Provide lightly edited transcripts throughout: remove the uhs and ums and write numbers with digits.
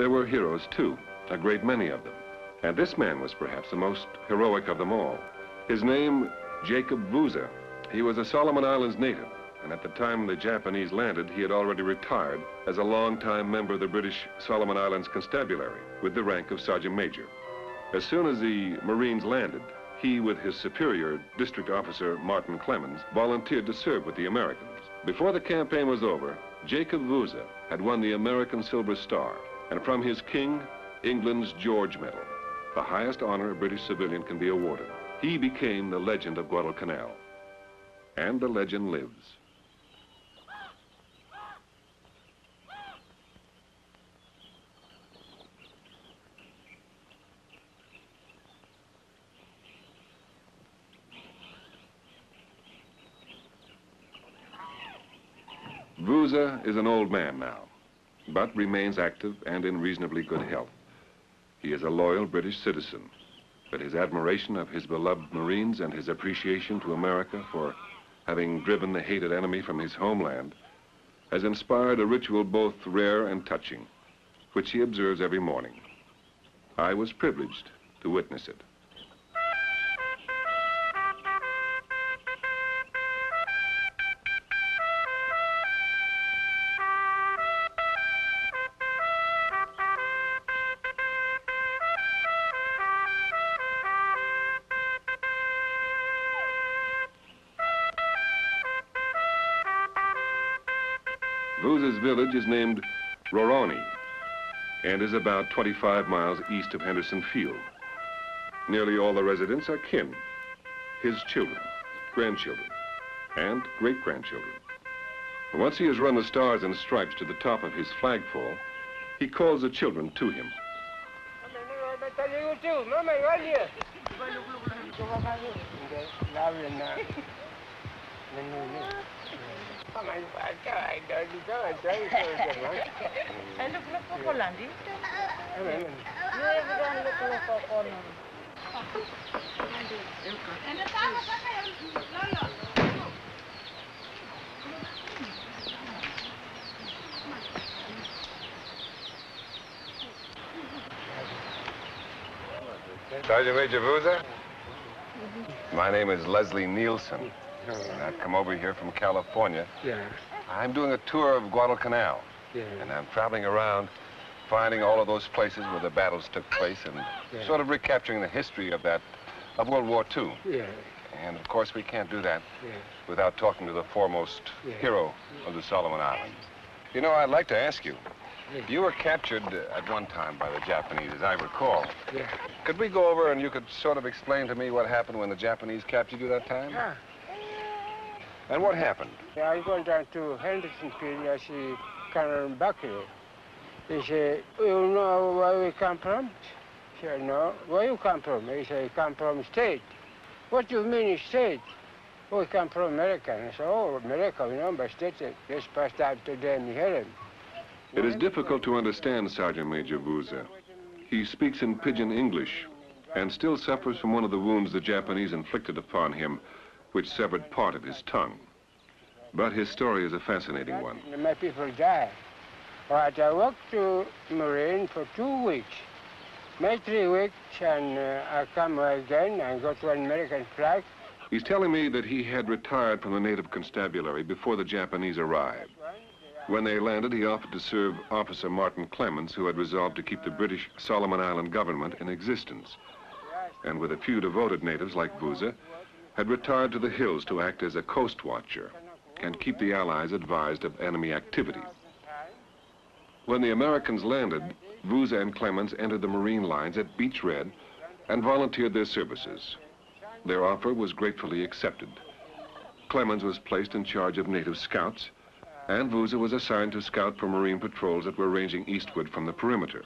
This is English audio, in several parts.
there were heroes too, a great many of them. And this man was perhaps the most heroic of them all. His name, Jacob Vouza. He was a Solomon Islands native, and at the time the Japanese landed, he had already retired as a long-time member of the British Solomon Islands Constabulary with the rank of Sergeant Major. As soon as the Marines landed, he, with his superior, District Officer Martin Clemens, volunteered to serve with the Americans. Before the campaign was over, Jacob Vouza had won the American Silver Star, and from his king, England's George Medal, the highest honor a British civilian can be awarded. He became the legend of Guadalcanal, and the legend lives. Vouza is an old man now, but remains active and in reasonably good health. He is a loyal British citizen, but his admiration of his beloved Marines and his appreciation to America for having driven the hated enemy from his homeland has inspired a ritual both rare and touching, which he observes every morning. I was privileged to witness it. Vouza's village is named Roroni and is about 25 miles east of Henderson Field. Nearly all the residents are kin, his children, grandchildren, and great-grandchildren. Once he has run the stars and stripes to the top of his flagpole, he calls the children to him. Sergeant Major Vouza? My name is Leslie Nielsen, and I've come over here from California. Yeah. I'm doing a tour of Guadalcanal, Yeah. and I'm traveling around finding all of those places where the battles took place and sort of recapturing the history of World War II. Yeah. And of course we can't do that Yeah. without talking to the foremost hero of the Solomon Islands. You know, I'd like to ask you, you were captured at one time by the Japanese, as I recall. Yeah. Could we go over and you could sort of explain to me what happened when the Japanese captured you that time? Yeah. And what happened? I go down to Henderson Field. I see Colonel Buckley. He said, "You know where we come from?" I said, "No." "Where you come from?" He said, "I come from state." "What do you mean state?" "Oh, we come from America." I said, "Oh, America, we know, but state, just passed out to them, you hear him." It is difficult to understand Sergeant Major Vouza. He speaks in pidgin English and still suffers from one of the wounds the Japanese inflicted upon him, which severed part of his tongue. But his story is a fascinating one. My people died. But I worked to Marine for 2 weeks. Maybe 3 weeks, and I come again and got one American flag. He's telling me that he had retired from the native constabulary before the Japanese arrived. When they landed, he offered to serve Officer Martin Clemens, who had resolved to keep the British Solomon Island government in existence, and with a few devoted natives like Vouza, had retired to the hills to act as a coast watcher and keep the Allies advised of enemy activity. When the Americans landed, Vouza and Clemens entered the Marine lines at Beach Red and volunteered their services. Their offer was gratefully accepted. Clemens was placed in charge of native scouts, and Vouza was assigned to scout for Marine patrols that were ranging eastward from the perimeter.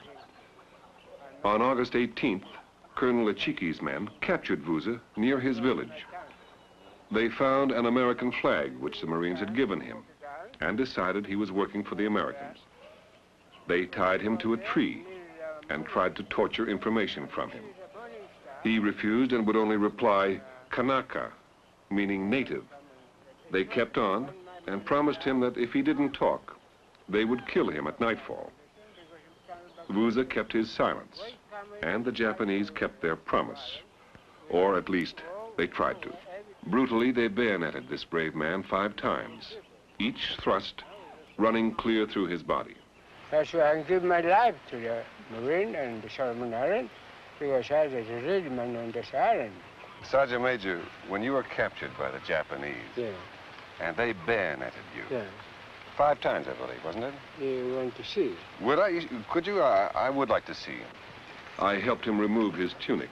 On August 18th, Colonel Ichiki's men captured Vouza near his village. They found an American flag, which the Marines had given him, and decided he was working for the Americans. They tied him to a tree and tried to torture information from him. He refused and would only reply, "Kanaka," meaning native. They kept on and promised him that if he didn't talk, they would kill him at nightfall. Vouza kept his silence, and the Japanese kept their promise, or at least they tried to. Brutally, they bayoneted this brave man 5 times, each thrust running clear through his body. That's why I give my life to the Marine and the Solomon Island, because I was a real man on this island. Sergeant Major, when you were captured by the Japanese, Yeah, and they bayoneted you, yeah. 5 times, I believe, wasn't it? You want to see? Could you? I would like to see him. I helped him remove his tunic,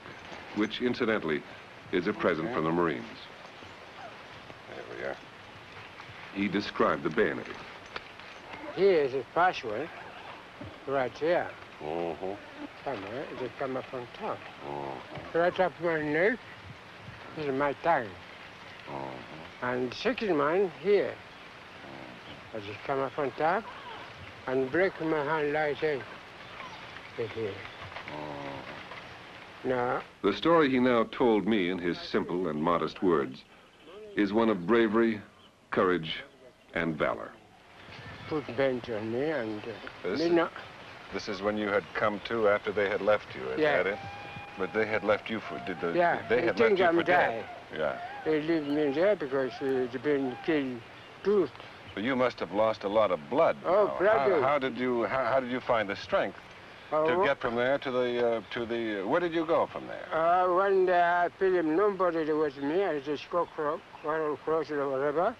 which incidentally is a present from the Marines. There we are. He described the bayoneting. Here is a password, right here. Mm-hmm. Somewhere, it come up on top. Mm-hmm. Right up my neck is my tongue. Mm-hmm. And the second one here. I just come up on top and break my hand like that. Here. Now, The story he now told me in his simple and modest words is one of bravery, courage, and valor. put bench on me and This is when you had come to after they had left you, is Yeah. that it? But they had left you for, yeah, they had left you for dead? Yeah. They leave me there because they've been killed too. But you must have lost a lot of blood. Oh, now. blood. How did you find the strength to get from there to the where did you go from there? One day I filmed nobody there was me. I just go across the river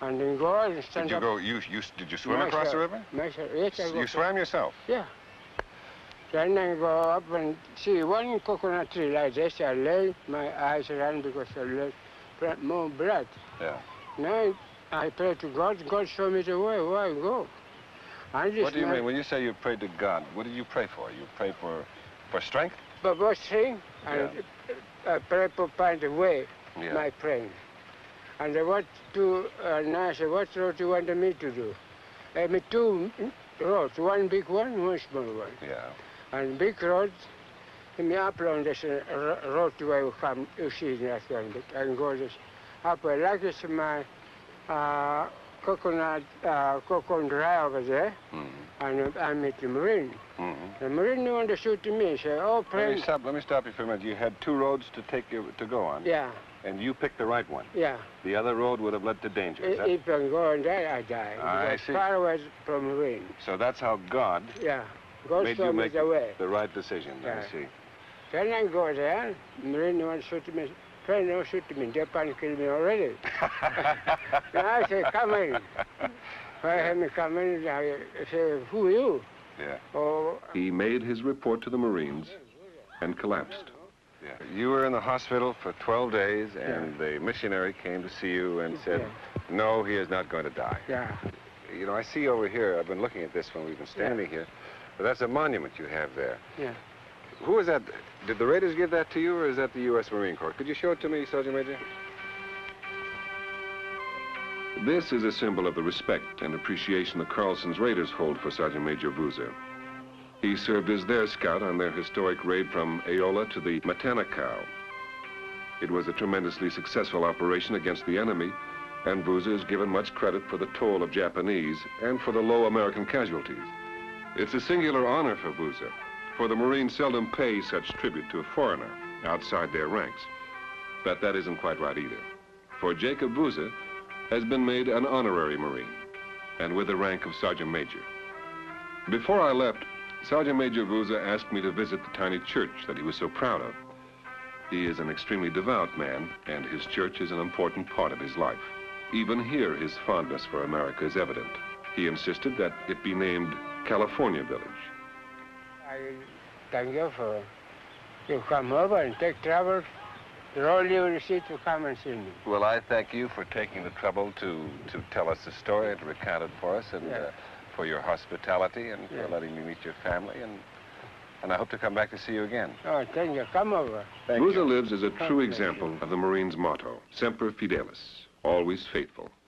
and then go and stand Did you up. go? Did you swim across the river? Myself, yes, I go. You swam yourself? Yeah. Then I go up and see one coconut tree like this. I lay my eyes around because I let more blood. Yeah. Now I pray to God. God show me the way where I go. What do you mean when you say you prayed to God? What did you pray for? You pray for strength? But what thing? And I pray to find the way. Yeah. My praying. And what to? And I said, what road you want me to do? Me 2 roads. One big one, one small one. Yeah. And big road, me up on this road where you come, you see that one. And go this up like this my coconut dry over there. Mm-hmm. And I meet the Marine. Mm-hmm. The Marine want to shoot me. Say, oh, pray. Let me stop you for a minute. You had 2 roads to go on. Yeah, And you picked the right one. yeah. The other road would have led to danger. Is that? If I go on that, I die. I Because see. far away from Marine. So that's how God Yeah. God made show you me make the way. the right decision. Yeah. I see. Then I go there, Marine want to shoot me. Try not shoot me. Japan kill me already. Then I say, come in. When I have me come in, I say, who are you? Yeah. Oh, He made his report to the Marines and collapsed. Yeah. You were in the hospital for 12 days, and the missionary came to see you and said, no, he is not going to die. yeah. You know, I see over here, I've been looking at this when we've been standing here, but that's a monument you have there. Yeah. Who is that? Did the Raiders give that to you, or is that the U.S. Marine Corps? Could you show it to me, Sergeant Major? This is a symbol of the respect and appreciation the Carlson's Raiders hold for Sergeant Major Vouza. He served as their scout on their historic raid from Aola to the Matanacao. It was a tremendously successful operation against the enemy, and Vouza is given much credit for the toll of Japanese and for the low American casualties. It's a singular honor for Vouza, for the Marines seldom pay such tribute to a foreigner outside their ranks. But that isn't quite right either, for Jacob Vouza has been made an honorary Marine, and with the rank of Sergeant Major. Before I left, Sergeant Major Vouza asked me to visit the tiny church that he was so proud of. He is an extremely devout man, and his church is an important part of his life. Even here, his fondness for America is evident. He insisted that it be named California Village. I thank you for you come over and take trouble. Roll you receipt to come and see me. Well, I thank you for taking the trouble to tell us the story and to recount it for us, and for your hospitality and for letting me meet your family, and I hope to come back to see you again. Oh, thank you. Come over. Vouza lives as a true example of the Marines' motto, Semper Fidelis, always faithful.